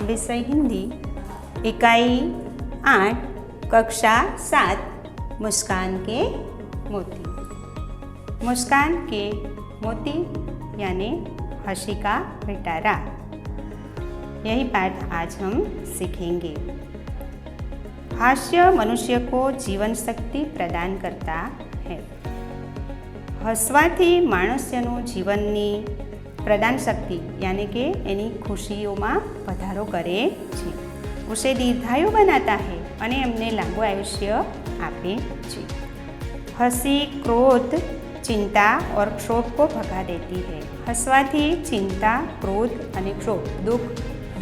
विषय हिंदी, इकाई 8, कक्षा 7, मुस्कान के मोती। मुस्कान के मोती यानी हंसी का पिटारा, यही पाठ आज हम सीखेंगे। हास्य मनुष्य को जीवन शक्ति प्रदान करता है। હસવાથી માણસનું જીવનની પ્રદાન શક્તિ યાनी કે એની ખુશીઓમાં વધારો કરે છે, ઉસે દીર્ઘાયુ બનાતા है અને એમને લાંબુ આયુષ્ય આપે છે। हंसी क्रोध चिंता और क्षोभ को भगा देती है। हसवाથી चिंता क्रोध અને क्षोभ दुख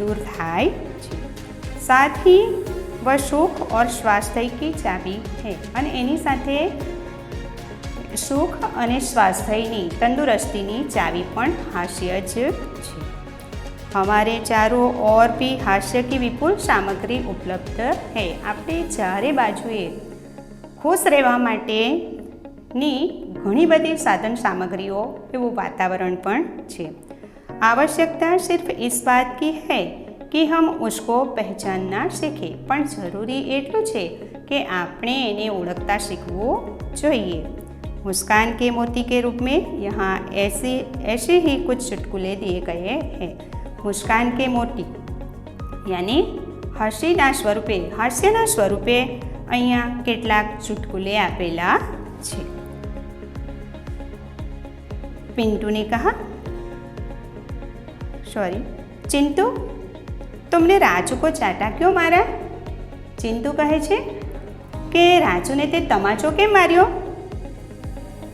दूर થાય છે। साथ ही वह सुख और स्वास्थ्य की चाबी है અને એની સાથે सुख અને स्वास्थ्यની तंदुरुस्तीની चाबी પણ हास्य જ છે। हमारे चारों ओर भी हास्य की विपुल सामग्री उपलब्ध है। આપણે ચારે બાજુએ ખુશ રહેવા માટેની ઘણી બધી સાધન સામગ્રીઓ એવું વાતાવરણ પણ છે। आवश्यकता सिर्फ इस बात की है कि हम उसको पहचानना सीखें, પણ જરૂરી એટલું છે કે આપણે એને ઓળખતા શીખવું જોઈએ। मुस्कान के मोती के रूप में यहाँ ऐसे ही कुछ चुटकुले दिए गए हैं। मुस्कान के मोती यानी हसीना स्वरूपे हास्यना स्वरूपे અહીંયા કેટલાક ચુટકુલે આપેલા છે। पिंटू ने कहा, चिंटू तुमने राजू को चाटा क्यों मारा? चिंटू कहे छे કે રાજુને તે તમાચો કેમ માર્યો?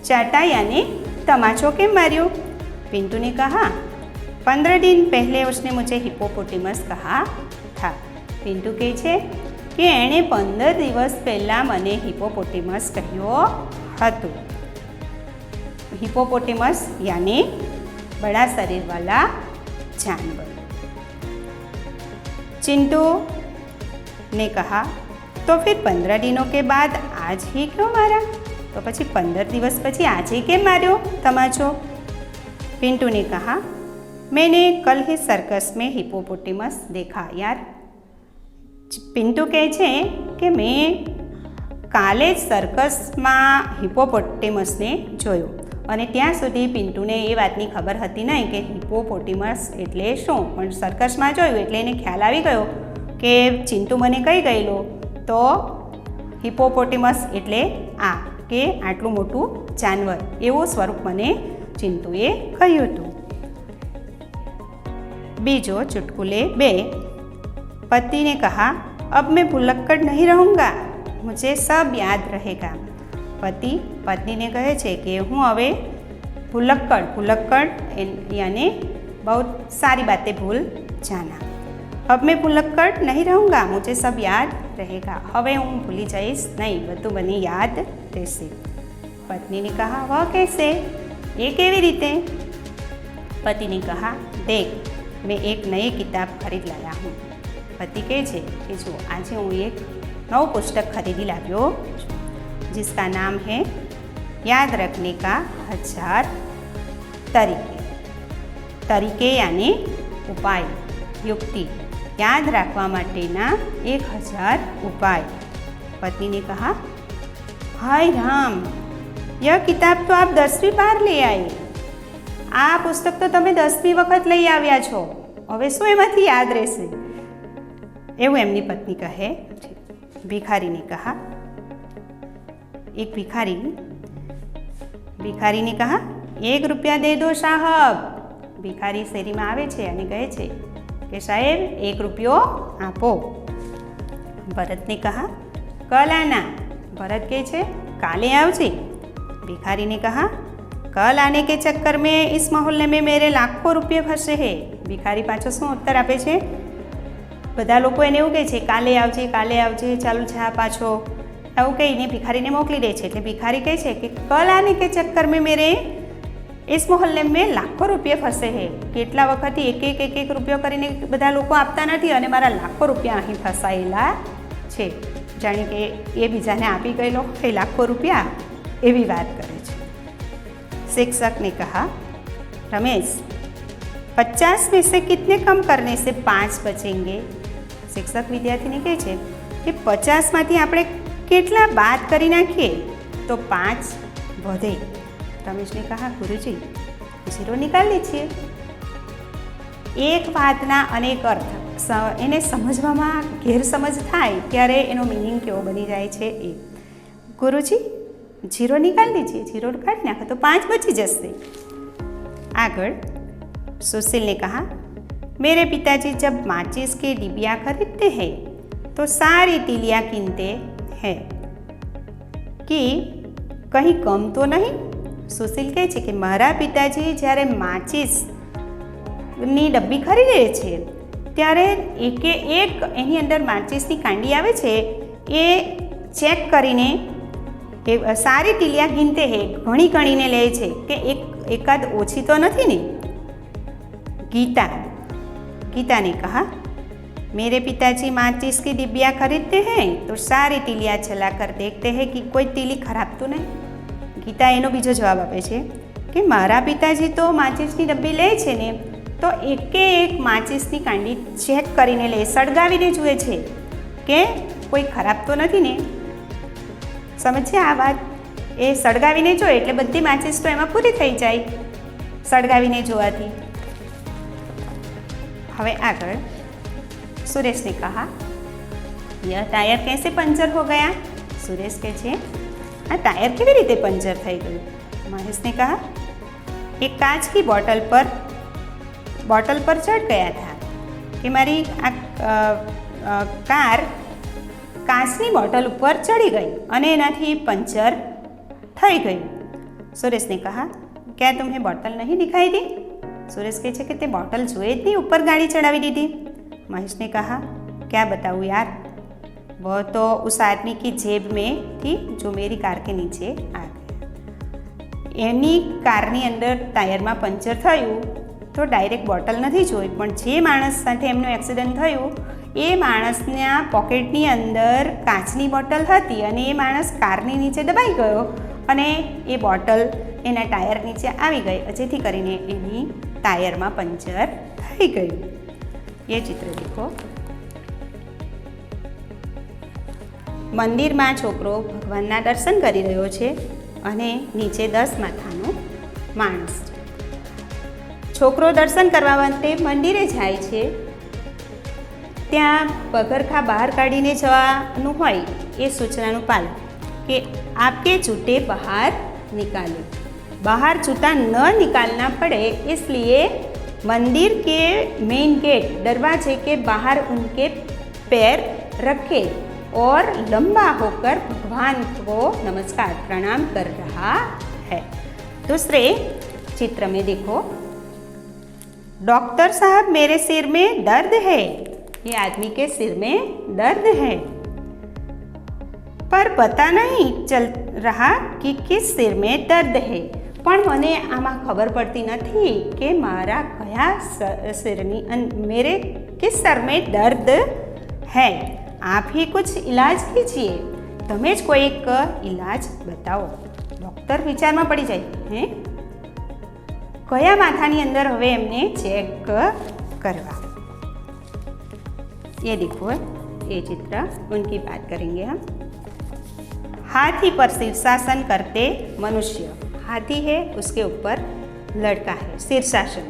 चाटा यानी तमाचो के मारियो? पिंटू ने कहा, 15 दिन पहले उसने मुझे हिपोपोटेमस कहा था। पिंटू कहे छे कि एणे 15 दिवस पहला मने हिपोपोटेमस कह्यो हतो। हिपोपोटेमस यानी बड़ा शरीर वाला जानवर। चिंटू ने कहा, तो फिर 15 दिनों के बाद आज ही क्यों मारा? तो પછી 15 દિવસ પછી આજે કેમ માર્યો તમાચો? पिंटू ने कहा, मैंने कल ही सर्कस में हिपोपोटेमस देखा यार। पिंटू કહે છે કે મેં કાલે જ સર્કસમાં હિપોપોટેમસને જોયો અને ત્યાં સુધી પિન્ટુને એ વાતની ખબર હતી નહીં કે હિપોપોટેમસ એટલે શું, પણ સર્કસમાં જોયું એટલે એને ખ્યાલ આવી ગયો કે ચિંટુ મને કહી ગયેલો તો હિપોપોટેમસ એટલે આ કે આટલું મોટું जानवर એવું સ્વરૂપ મને ચિંટુએ કહ્યું હતું। બીજો ચुटकुले 2। पति ने कहा, अब मैं भुलक्कड़ नहीं रहूँगा, मुझे सब याद रहेगा। पति पत्नीને કહે છે કે હું હવે ભુલક્કડ यानी बहुत सारी बातें भूल जाना। अब मैं भुलक्कड़ नहीं रहूँगा, मुझे सब याद रहेगा। હવે હું ભૂલી જઈશ નહીં, બધું મને યાદ રહેશે। पत्नी ने कहा, वह कैसे? ये केवी रीते? पति ने कहा, देख मैं एक नई किताब खरीद लाया हूँ। पति कहे छे कि जो आज हूँ एक नव पुस्तक खरीदी लाव्यो जिसका नाम है याद रखने का 1000 तरीके। तरीके यानी उपाय, युक्ति, याद रखवा माटेना 1000 उपाय। पत्नी ने कहा, हाय राम, यह किताब तो आप 10वीं बार ले आए। आ पुस्तक तो તમે 10મી વખત લઈ આવ્યા છો, હવે શું એમાંથી યાદ રહેશે? એવું એમની પત્ની કહે છે। ભિખારીને કહા, એક ભિખારીને કહા, 1 રૂપિયા દે દો સાહબ। ભિખારી શેરીમાં આવે છે અને કહે છે કે સાહેબ 1 રૂપિયો આપો। ભરતને કહા, કલ આના। ભરત કહે છે કાલે આવજે। भिखारी ने कहा, कल आने के चक्कर में इस मोहल्ले में मेरे लाखों रुपये फंसे हैं। भिखारी पाछो શું ઉત્તર આપે છે? બધા લોકો એને એવું કહે છે કાલે આવજે ચાલુ જા પાછો, એવું કહીને ભિખારીને મોકલી દે છે। એટલે ભિખારી કહે છે કે કલ આને કે ચક્કર में मेरे इस मोहल्ले में लाखों रुपये फंसे हैं। કેટલા વખતથી એક રૂપિયો કરીને બધા લોકો આપતા નથી અને મારા લાખો રૂપિયા અહીં ફસાયેલા છે। જાણે કે એ બીજાને આપી ગયેલો એ લાખો રૂપિયા એવી વાત કરે છે। शिक्षक ने कहा, रमेश 50 में से कितने कम करने से 5 बचेंगे? શિક્ષક વિદ્યાર્થીને કહે છે કે 50માંથી આપણે કેટલા બાદ કરી નાખીએ તો 5 વધે. રમેશને કહા, ગુરુજી 0 નિકાલ લીજીએ. એક વાતના અનેક અર્થ, એને સમજવામાં ગેરસમજ થાય ત્યારે એનો મિનિંગ કેવો બની જાય છે એ. ગુરુજી 0 નિકાલ લીજીએ, 0 કાઢી નાખો તો 5 બચી જશે. આગળ सुशील ने कहा, मेरे पिताजी जब माचिस के डिबिया खरीदते हैं तो सारी तीलियाँ गिनते हैं कि कहीं कम तो नहीं. सुशील કહે છે કે મારા પિતાજી જ્યારે માચિસની ડબ્બી ખરીદે છે ત્યારે એકે એક એની અંદર માચિસની કાંડી આવે છે એ ચેક કરીને સારી તીલિયા ગીનતે હે, ઘણી ગણીને લે છે કે એકાદ ઓછી તો નથી ને. गीता ने कहा, मेरे पिताजी माचिस की डिब्बियाँ खरीदते हैं तो सारी तीलियाँ चला कर देखते हैं कि कोई तीली खराब तो नहीं. गीता એનો બીજો જવાબ આપે છે કે મારા પિતાજી તો માચિસની ડબ્બી લે છે ને તો એકે એક માચિસની કાંડી ચેક કરીને લે, સળગાવીને જુએ છે કે કોઈ ખરાબ તો નથી ને. સમજે આ વાત? એ સળગાવીને જોએ એટલે બધી માચિસ તો એમાં પૂરી થઈ જાય સળગાવીને જોવાથી. હવે આગળ सुरेश ने कहा, यह टायर कैसे पंचर हो गया? सुरेश કહે છે આ ટાયર કેવી રીતે પંચર થઈ ગયું? महेश ने कहा, एक कांच की बोतल पर चढ़ गया था कि मारी कार કાચની બોટલ ઉપર ચડી ગઈ અને એનાથી પંચર થઈ ગયું. सुरेश ने कहा, क्या तुम्हें बोतल नहीं दिखाई दी? सुरेश કહે છે કે તે બોટલ જોઈ જ નહીં, ઉપર ગાડી ચડાવી દીધી. महेश ने कहा, क्या बताऊँ यार, वह तो उस आदमी की जेब में थी जो मेरी कार के नीचे आ गया. એની કારની અંદર ટાયરમાં પંચર થયું તો ડાયરેક્ટ બોટલ નથી જોઈ, પણ જે માણસ સાથે એમનું એક્સિડન્ટ થયું એ માણસના પોકેટની અંદર કાચની બોટલ હતી અને એ માણસ કારની નીચે દબાઈ ગયો અને એ બોટલ એના ટાયર નીચે આવી ગઈ, જેથી કરીને એની ટાયરમાં પંચર થઈ ગયું. એ ચિત્ર દેખો. મંદિરમાં છોકરો ભગવાનના દર્શન કરી રહ્યો છે અને નીચે 10 માથાનો માણસ છે. છોકરો દર્શન કરવા માટે મંદિરે જાય છે. ત્યાં પગરખા બહાર કાઢીને જવાનું હોય એ સૂચનાનું પાલન કે આપકે जूते बाहर निकाले. बाहर जूता न निकालना पड़े इसलिए मंदिर के मेन गेट दरवाजे के बाहर उनके पैर रखे और लंबा होकर भगवान को नमस्कार प्रणाम कर रहा है. दूसरे चित्र में देखो, डॉक्टर साहब मेरे सिर में दर्द है. ये आदमी के सिर में दर्द है पर पता नहीं चल रहा कि किस सिर में दर्द है. પણ મને આમાં ખબર પડતી નથી કે મારા કયા સિરની मेरे किस सर में दर्द है. आप ही कुछ इलाज कीजिए. તમે જ કોઈક ઇલાજ બતાવો. ડૉક્ટર વિચારમાં પડી જાય, હે કયા માથાની અંદર હવે એમને ચેક કરવા. ये देखो, ये चित्र उनकी बात करेंगे हम. हाथी पर शीर्षासन करते मनुष्य. हाथी है, उसके ऊपर लड़का है, शीर्षासन.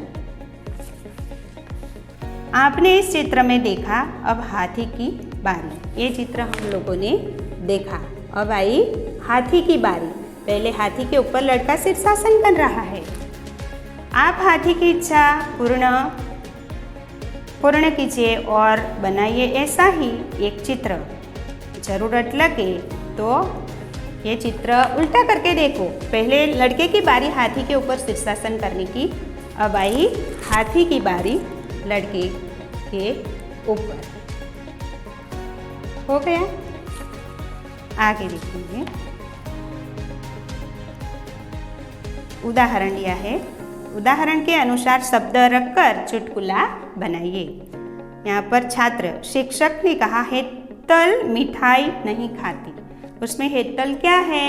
आपने इस चित्र में देखा, अब हाथी की बारी. ये चित्र हम लोगों ने देखा. अब आई हाथी की बारी. पहले हाथी के ऊपर लड़का शीर्षासन कर रहा है. आप हाथी की इच्छा पूर्ण कीजिए और बनाइए ऐसा ही एक चित्र. जरूरत लगे तो ये चित्र उल्टा करके देखो. पहले लड़के की बारी हाथी के ऊपर शीर्षासन करने की, अब आई हाथी की बारी लड़के के ऊपर. हो गया. आगे देखेंगे. उदाहरण लिया है. उदाहरण के अनुसार शब्द रखकर चुटकुला बनाइए. यहाँ पर छात्र, शिक्षक ने कहा हेतल मिठाई नहीं खाती. उसमें हेतल क्या है?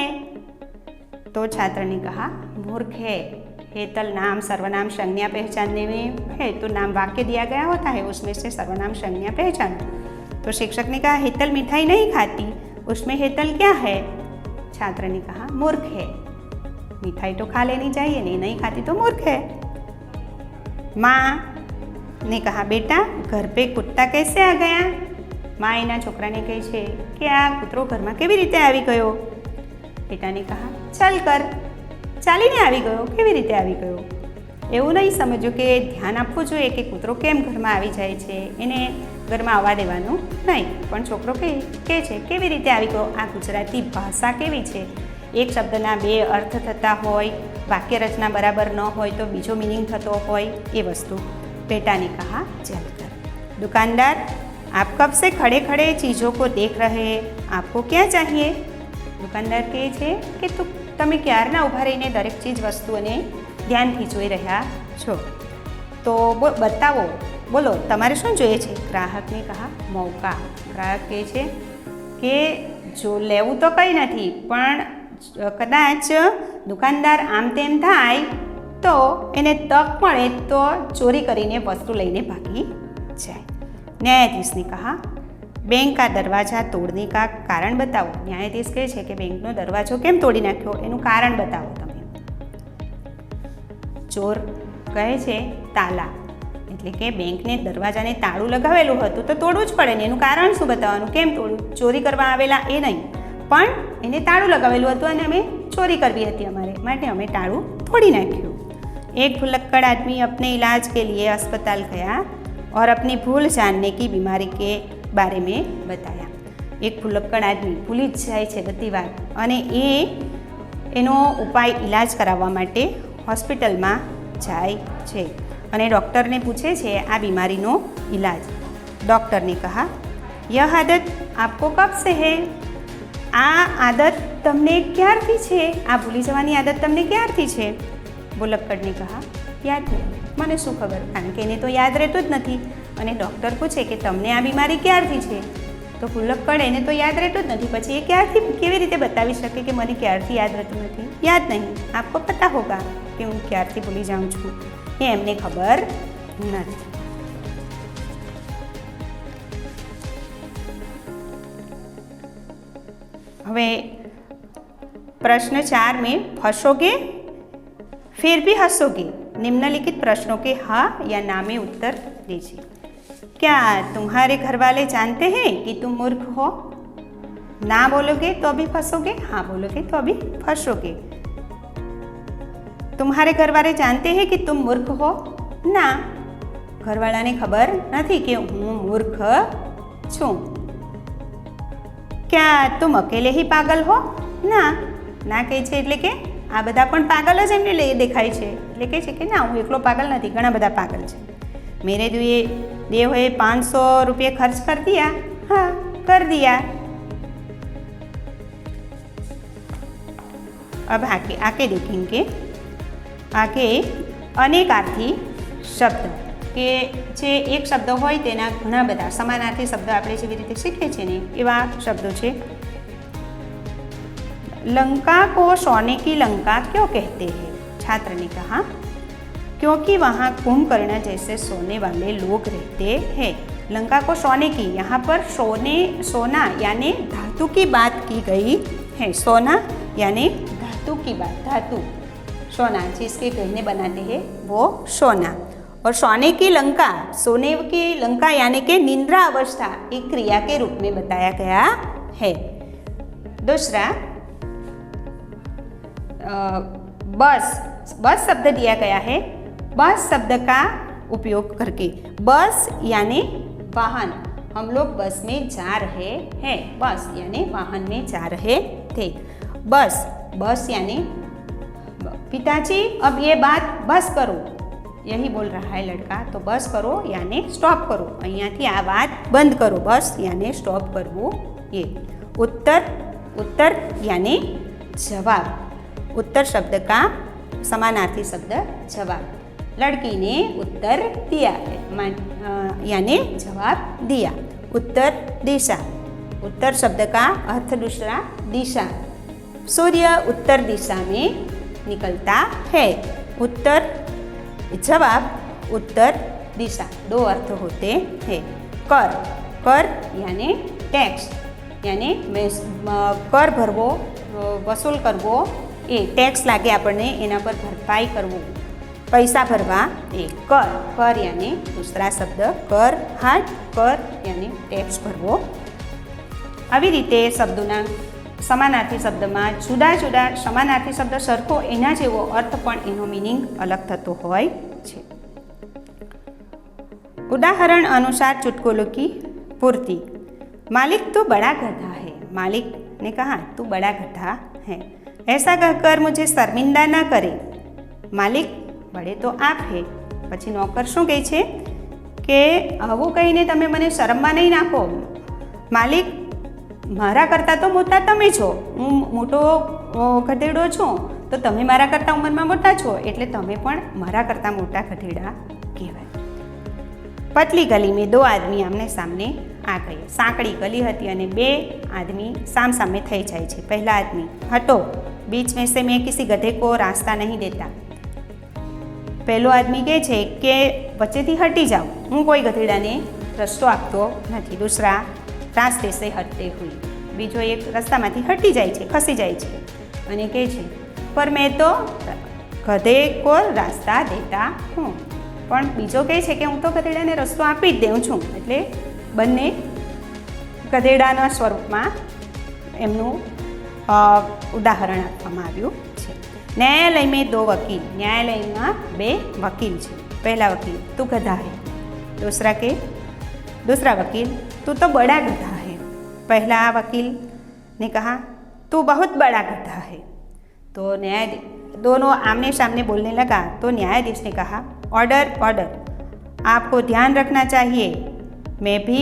तो छात्र ने कहा मूर्ख है. हेतल नाम सर्वनाम संज्ञा पहचानने में है तो नाम वाक्य दिया गया होता है, उसमें से सर्वनाम संज्ञा पहचानो। तो शिक्षक ने कहा हेतल मिठाई नहीं खाती, उसमें हेतल क्या है? छात्र ने कहा मूर्ख है। मिठाई तो खा लेनी चाहिए, नहीं खाती तो मूर्ख है। माँ ने कहा बेटा घर पे कुत्ता कैसे आ गया? माँ એના છોકરાને કહે છે કે આ કૂતરો ઘરમાં કેવી રીતે આવી ગયો? બેટાને કહા ચાલ કર, ચાલીને આવી ગયો, કેવી રીતે આવી ગયો? એવું નહીં સમજો કે ધ્યાન આપવું જોઈએ કે કૂતરો કેમ ઘરમાં આવી જાય છે, એને ઘરમાં આવવા દેવાનું નહીં, પણ છોકરો કહે છે કેવી રીતે આવી ગયો? આ ગુજરાતી ભાષા કેવી છે, એક શબ્દના બે અર્થ થતા હોય, વાક્ય રચના બરાબર ન હોય તો બીજો મિનિંગ થતો હોય, એ વસ્તુ। बेटा ने कहा चल कर। दुकानदार आप कब से खड़े खड़े चीज़ों को देख रहे हैं, आपको क्या चाहिए? दुकानदार કહે છે કે તમે ક્યારના ઊભા રહીને દરેક ચીજ વસ્તુઓને ધ્યાનથી જોઈ રહ્યા છો, તો બતાવો, બોલો તમારે શું જોઈએ છે? ગ્રાહકને કહા મૌકા। ગ્રાહક કહે છે કે જો લેવું તો કંઈ નથી, પણ કદાચ દુકાનદાર આમ તેમ થાય તો એને તક મળે તો ચોરી કરીને વસ્તુ લઈને ભાગી જાય। न्यायाधीश ने कहा बैंक का दरवाजा तोड़ने का कारण बताओ। न्यायाधीश કહે છે કે બેંકનો દરવાજો કેમ તોડી નાખ્યો, એનું કારણ બતાવો તમે। ચોર કહે છે તાલા, એટલે કે બેંકને દરવાજાને તાળું લગાવેલું હતું તો તોડવું જ પડે ને, એનું કારણ શું બતાવવાનું, કેમ તોડ્યું? ચોરી કરવા આવેલા એ નહીં, પણ એને તાળું લગાવેલું હતું અને અમે ચોરી કરવી હતી અમારે, માટે અમે તાળું તોડી નાખ્યું। एक भुलक्कड़ आदमी अपने इलाज के लिए अस्पताल गया और अपनी भूल जानने की बीमारी के बारे में बताया। एक भुलक्कड़ आदमी ભૂલી જ જાય છે બધી વાત, અને એનો ઉપાય ઇલાજ કરાવવા માટે હોસ્પિટલમાં જાય છે અને ડૉક્ટરને પૂછે છે આ બીમારીનો ઇલાજ। ડૉક્ટર ने कहा यह आदत आपको कब से है? આ આદત તમને ક્યારથી છે? આ ભૂલી જવાની આદત તમને ક્યારથી છે? ભુલક્કડ ने कहा યાદ નહીં, મને શું ખબર, કારણ કે એને તો યાદ રહેતું જ નથી। અને ડૉક્ટર પૂછે કે તમને આ બીમારી ક્યારથી છે? તો ભુલક્કડ એને તો યાદ રહેતું જ નથી, પછી એ ક્યારથી કેવી રીતે બતાવી શકે કે મને ક્યારથી યાદ રહેતું નથી? યાદ નહીં, આપકો પતા હોગા કે હું ક્યારથી ભૂલી જાઉં છું, એ એમને ખબર નથી। હવે प्रश्न 4 में फंसोगे फिर भी हंसोगे, निम्नलिखित प्रश्नों के हाँ या ना में उत्तर दीजिए। क्या तुम्हारे घर वाले जानते हैं कि तुम मूर्ख हो? ना बोलोगे तो भी फंसोगे, हाँ बोलोगे तो भी फंसोगे। तुम्हारे घर वाले जानते हैं कि तुम मूर्ख हो? ना, घरवाला ने खबर नहीं कि हूँ मूर्ख छूँ। क्या तुम अकेले ही पागल हो? ना, ना કહે છે એટલે કે આ બધા પણ પાગલ જ એમને દેખાય છે, એટલે કહે છે કે ના હું એકલો પાગલ નથી, ઘણા બધા પાગલ છે। मेरे दिए हुए 500 रुपये खर्च कर दिया? हाँ कर दिया। अब आगे देखेंगे, आगे अनेकार्थी शब्द કે જે એક શબ્દ હોય તેના ઘણા બધા સમાનાર્થી શબ્દ આપણે જેવી રીતે શીખીએ છીએ ને એવા શબ્દો છે। लंका को सोने की लंका क्यों कहते हैं? छात्र ने कहा क्योंकि वहाँ कुंभकर्ण जैसे सोने वाले लोग रहते हैं। लंका को सोने की, यहाँ पर सोना यानी धातु की बात की गई है। सोना यानी धातु की बात, धातु सोना जिसके गहने बनाते हैं वो सोना। और सोने की लंका, सोने की लंका यानी कि निंद्रा अवस्था एक क्रिया के रूप में बताया गया है। दूसरा बस शब्द दिया गया है। बस शब्द का उपयोग करके, बस यानी वाहन, हम लोग बस में जा रहे हैं, बस यानी वाहन में जा रहे थे। बस यानी पिताजी अब ये बात बस करो, यही बोल रहा है लड़का, तो बस करो यानी स्टॉप करो, અહીંયાથી આ વાત બંધ કરો, બસ यानी स्टॉप करवो। ये उत्तर यानी जवाब, उत्तर शब्द का समानार्थी शब्द जवाब। लड़की ने उत्तर दिया यानी जवाब दिया। उत्तर दिशा, उत्तर शब्द का अर्थ दूसरा दिशा। सूर्य उत्तर दिशा में निकलता है। उत्तर जवाब, उत्तर दिशा, दो अर्थ होते हैं। कर, कर यानी टैक्स, यानी कर भरवो, वसूल करवो, ए टैक्स लागे આપણને એના પર ભરપાઈ કરવું, પૈસા ભરવા, એ કર, કર यानी दूसरा शब्द कर हाट, कर यानी ટેક્સ ભરવો। આવી રીતે શબ્દોના સમાનાર્થી શબ્દમાં જુદા જુદા સમાનાર્થી શબ્દ સરખો એના જેવો અર્થ પણ એનો મિનિંગ અલગ થતો હોય છે। उदाहरण अनुसार चुटकुलों की पूर्ति। मालिक तू बड़ा गधा है। मालिक ने कहा तू बड़ा गधा है, ऐसा कहकर मुझे शर्मिंदा ना करे। मालिक बड़े तो आप है। પછી નોકર શું કહે છે કે આવું કહીને તમે મને શરમમાં નહીં નાખો। માલિક મારા કરતાં તો મોટા તમે છો, હું મોટો ગધેડો છું, તો તમે મારા કરતાં ઉંમરમાં મોટા છો એટલે તમે પણ મારા કરતાં મોટા ગધેડા કહેવાય। पतली गली में दो आदमी आमने सामने आ गए। सांकड़ी गली हती अने बे आदमी साम सामे थई जाय छे। पहला आदमी हटो, बीच में से मैं किसी गधे को रास्ता नहीं देता। पहलो आदमी कहे छे के वच्चेथी हटी जाओ, हूँ कोई गधेडाने रस्तो आपतो नथी। दूसरा रास्ते से हटते हुए, बीजो एक रस्तामांथी हटी जाय छे, खसी जाय छे अने कहे छे पर मैं तो गधे को रास्ता देता हूँ। પણ બીજો કહે છે કે હું તો ગધેડાને રસ્તો આપી જ દઉં છું। એટલે બંને ગધેડાના સ્વરૂપમાં એમનું ઉદાહરણ આપવામાં આવ્યું છે। न्यायालय में दो वकील। न्यायालयમાં બે વકીલ છે। પહેલા વકીલ तू गधा है। दूसरा वकील तू तो बड़ा गधा है। पहला वकील ने कहा तू बहुत बड़ा गधा है। तो न्यायाधीश दोनों आमने सामने बोलने लगा तो न्यायाधीश ने कहा ऑर्डर ऑर्डर, आपको ध्यान रखना चाहिए, मैं भी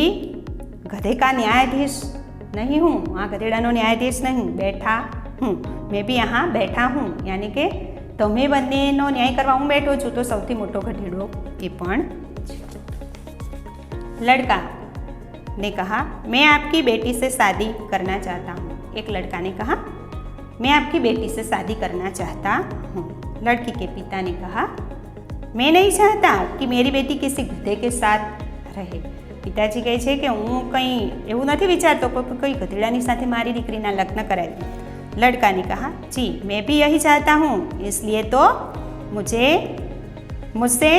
गधे का न्यायाधीश नहीं हूँ, हाँ गधेडानो न्यायाधीश नहीं, बैठा हूँ, मैं भी यहाँ बैठा हूँ। यानी कि तमे बंनेनो न्याय करवा हूँ बैठो छूँ, तो सौथी मोटो गधेडो ए पण। लड़का ने कहा मैं आपकी बेटी से शादी करना चाहता हूँ। एक लड़का ने कहा मैं आपकी बेटी से शादी करना चाहता हूँ। लड़की के पिता ने कहा मैं नहीं चाहता कि मेरी बेटी किसी गधे के साथ रहे। पिताजी कहे छे कि हूँ कहीं एवं नहीं विचारतो कि कोई गधेडानी साथे मारी दीकरीना लग्न करावी। लड़का ने कहा जी मैं भी यही चाहता हूँ, इसलिए तो मुझसे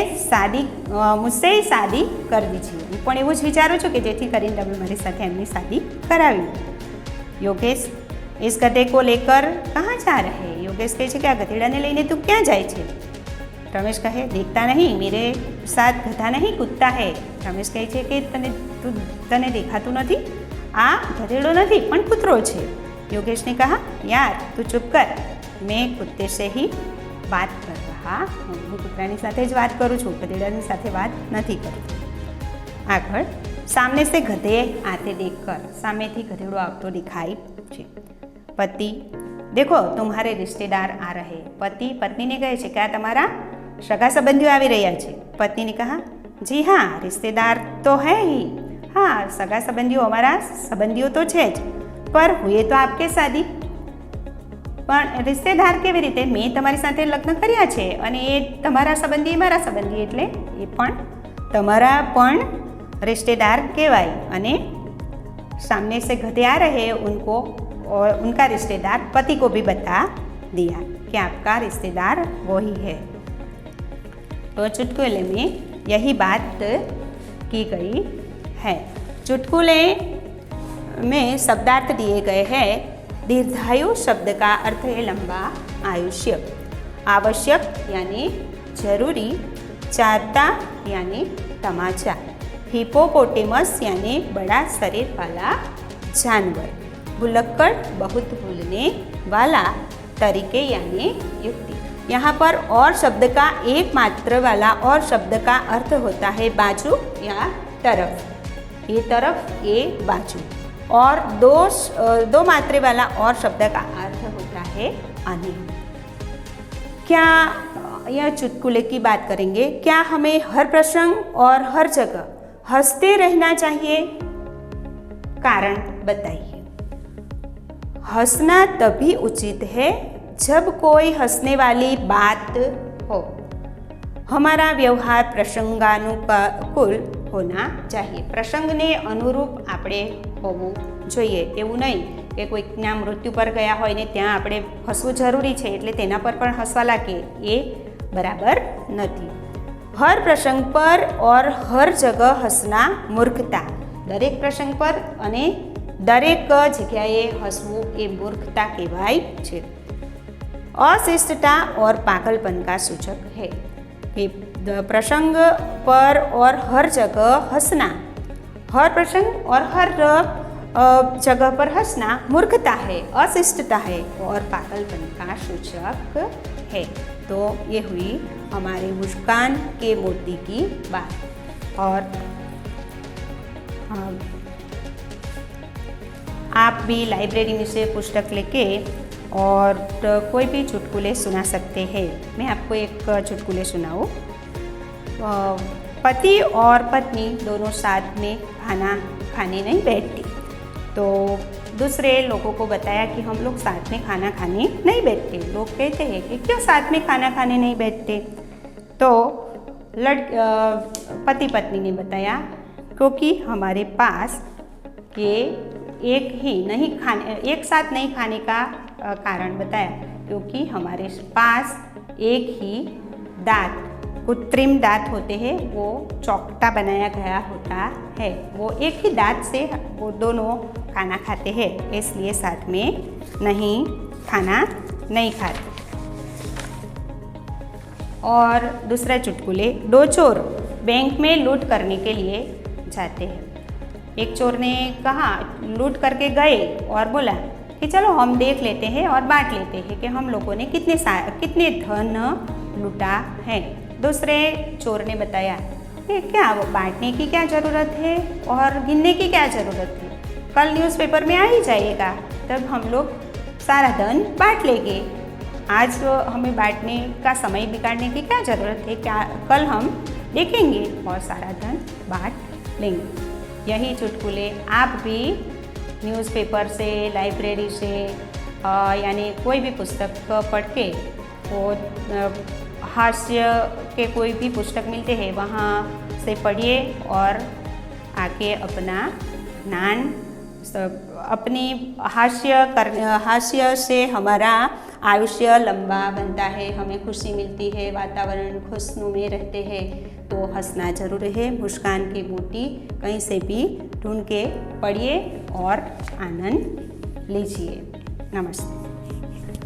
ही शादी कर दीजिए। हूँ पण एवं ज विचारूँ छूँ कि जेथी करीने तमे मारी साथे एमनी शादी करावी। योगेश इस गधे को लेकर कहाँ जा रहे? योगेश कहे छे कि आ गधेडाने लईने तू क्या जाय छे? रमेश कहे देखता नहीं, मेरे साथ गधा नहीं कुत्ता है। रमेश कहे छे कि तने देखातुं नथी, आ गधेडो नहीं पण कूतरो छे। योगेश ने कहा यार तू चुप कर, मैं कुत्ते से ही बात कर रहा हूँ, हूँ कूतरानी साथे ज बात करूँ छूँ, गधेडानी साथे बात नहीं करती। आगळ सामने से गधे आते देखकर, सामेथी गधेडो आवतो दिखाई छे। पति देखो तुम्हारे रिश्तेदार आ रहे। पति पत्नी ने कहे छे कि आ तमारा सगा संबंधियों आ रहा है। पत्नी ने कहा जी हाँ रिश्तेदार तो है ही, हाँ सगा संबंधियों हमारा संबंधियों तो है ज, पर हुए तो आपके शादी। पण रिश्तेदार केवी रीते? मैं तमारी साथे लग्न कर्या छे अने ए तमारा संबंधी मारा संबंधी एटले ए पण तमारा पण रिश्तेदार कहेवाय। अने सामने से गधे आ रहे उनको और उनका रिश्तेदार पति को भी बता दिया कि आपका रिश्तेदार वही है। तो चुटकुले में यही बात की गई है। चुटकुले में शब्दार्थ दिए गए हैं। दीर्घायु शब्द का अर्थ है लंबा आयुष्य, आवश्यक यानी जरूरी, चाहता यानी तमाचा, हिपोपोटेमस यानी बड़ा शरीर वाला जानवर, भुलक्कड़ बहुत भूलने वाला, तरीके यानी युक्ति। यहाँ पर और शब्द का एक मात्र वाला और शब्द का अर्थ होता है बाजू या तरफ। ये तरफ, ये बाजू। और दो मात्रे वाला और शब्द का अर्थ होता है अनेक। क्या यह चुटकुले की बात करेंगे, क्या हमें हर प्रसंग और हर जगह हंसते रहना चाहिए? कारण बताइए। हंसना तभी उचित है जब कोई हंसने वाली बात हो। हमारा व्यवहार प्रसंगानुकूल होना चाहिए। પ્રસંગને અનુરૂપ આપણે હોવું જોઈએ। એવું નહીં કે કોઈકના મૃત્યુ પર ગયા હોય ને ત્યાં આપણે હસવું જરૂરી છે એટલે તેના પર પણ હસવા લાગીએ, એ બરાબર નથી। હર પ્રસંગ પર और हर जगह हंसना मूर्खता। દરેક પ્રસંગ પર અને દરેક જગ્યાએ હસવું એ મૂર્ખતા કહેવાય છે। अशिष्टता और पागलपन का सूचक है। कि प्रसंग पर और हर जगह हंसना, हर प्रसंग और हर जगह पर हंसना मूर्खता है, अशिष्टता है और पागलपन का सूचक है। तो ये हुई हमारे मुस्कान के मोती की बात। और आप भी लाइब्रेरी में से पुस्तक लेके और कोई भी चुटकुले सुना सकते हैं। मैं आपको एक चुटकुले सुनाऊँ। पति और पत्नी दोनों साथ में खाना खाने नहीं बैठते, तो दूसरे लोगों को बताया कि हम लोग साथ में खाना खाने नहीं बैठते। लोग कहते हैं कि क्यों साथ में खाना खाने नहीं बैठते? तो पति पत्नी ने बताया क्योंकि हमारे पास ये एक साथ नहीं खाने का कारण बताया, क्योंकि हमारे पास एक ही दांत, कृत्रिम दांत होते हैं, वो चौकटा बनाया गया होता है, वो एक ही दांत से वो दोनों खाना खाते हैं, इसलिए साथ में खाना नहीं खाते। और दूसरा चुटकुले। दो चोर बैंक में लूट करने के लिए जाते हैं। एक चोर ने कहा, लूट करके गए और बोला कि चलो हम देख लेते हैं और बांट लेते हैं कि हम लोगों ने कितने धन लूटा है। दूसरे चोर ने बताया कि क्या वो बांटने की क्या ज़रूरत है और गिनने की क्या ज़रूरत है, कल न्यूज़पेपर में आ ही जाएगा, तब हम लोग सारा धन बांट लेंगे। आज हमें बांटने का समय बिगाड़ने की क्या ज़रूरत है, क्या कल हम देखेंगे और सारा धन बांट लेंगे। यही चुटकुले आप भी न्यूज़पेपर से, लाइब्रेरी से यानी कोई भी पुस्तक पढ़ के, वो हास्य के कोई भी पुस्तक मिलते हैं वहाँ से पढ़िए और आके अपना ज्ञान अपनी हास्य से हमारा आयुष्य लंबा बनता है, हमें खुशी मिलती है, वातावरण खुशनुमे रहते हैं, तो हंसना जरूर है। मुस्कान की मोती कहीं से भी ढूंढ के पढ़िए और आनंद लीजिए। नमस्ते।